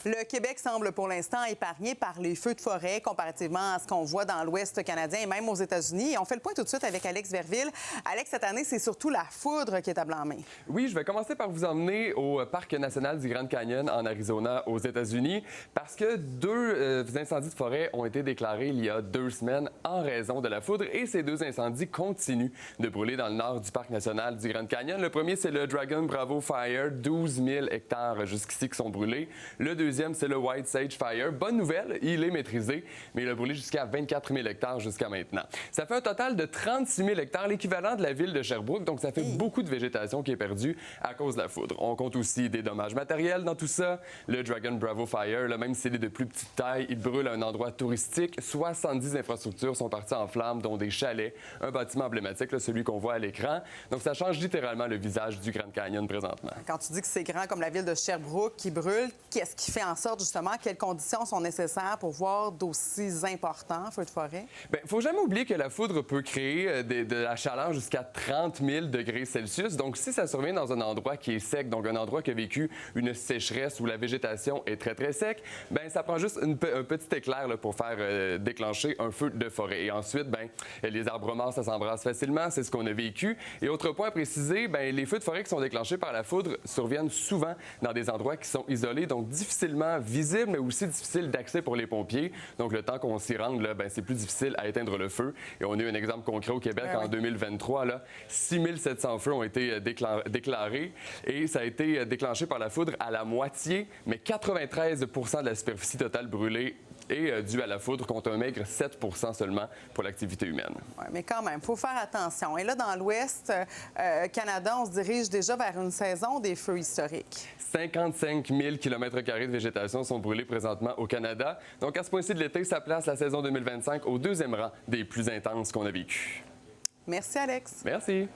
Le Québec semble pour l'instant épargné par les feux de forêt comparativement à ce qu'on voit dans l'Ouest canadien et même aux États-Unis. Et on fait le point tout de suite avec Alex Verville. Alex, cette année, c'est surtout la foudre qui est à blâmer. Oui, je vais commencer par vous emmener au Parc national du Grand Canyon en Arizona, aux États-Unis, parce que deux incendies de forêt ont été déclarés il y a 2 semaines en raison de la foudre et ces 2 incendies continuent de brûler dans le nord du Parc national du Grand Canyon. Le premier, c'est le Dragon Bravo Fire, 12 000 hectares jusqu'ici qui sont brûlés. Le deuxième, c'est le White Sage Fire. Bonne nouvelle, il est maîtrisé, mais il a brûlé jusqu'à 24 000 hectares jusqu'à maintenant. Ça fait un total de 36 000 hectares, l'équivalent de la ville de Sherbrooke, donc ça fait beaucoup de végétation qui est perdue à cause de la foudre. On compte aussi des dommages matériels dans tout ça. Le Dragon Bravo Fire, là, même s'il est de plus petite taille, il brûle à un endroit touristique. 70 infrastructures sont parties en flammes, dont des chalets, un bâtiment emblématique, là, celui qu'on voit à l'écran. Donc ça change littéralement le visage du Grand Canyon présentement. Quand tu dis que c'est grand comme la ville de Sherbrooke qui brûle, qu'est-ce qui fait en sorte justement quelles conditions sont nécessaires pour voir d'aussi importants feux de forêt? Bien, il ne faut jamais oublier que la foudre peut créer de la chaleur jusqu'à 30 000 degrés Celsius. Donc, si ça survient dans un endroit qui est sec, donc un endroit qui a vécu une sécheresse où la végétation est très, très sec, bien, ça prend juste un petit éclair là, pour faire déclencher un feu de forêt. Et ensuite, bien, les arbres morts, ça s'embrasse facilement. C'est ce qu'on a vécu. Et autre point à préciser, bien, les feux de forêt qui sont déclenchés par la foudre surviennent souvent dans des endroits qui sont isolés, donc difficilement visibles, mais aussi difficiles d'accès pour les pompiers. Donc, le temps qu'on s'y rende, là, bien, c'est plus difficile à éteindre le feu. Et on a eu un exemple concret au Québec en 2023. Là, 6 700 feux ont été déclarés et ça a été déclenché par la foudre à la moitié, mais 93 de la superficie totale brûlée est due à la foudre contre un maigre 7 seulement pour l'activité humaine. Oui, mais quand même, il faut faire attention. Et là, dans l'Ouest Canada, on se dirige déjà vers une saison des feux historiques. 55 000 km² de végétation sont brûlés présentement au Canada. Donc, à ce point-ci de l'été, ça place la saison 2025 au 2e rang des plus intenses qu'on a vécues. Merci, Alex. Merci.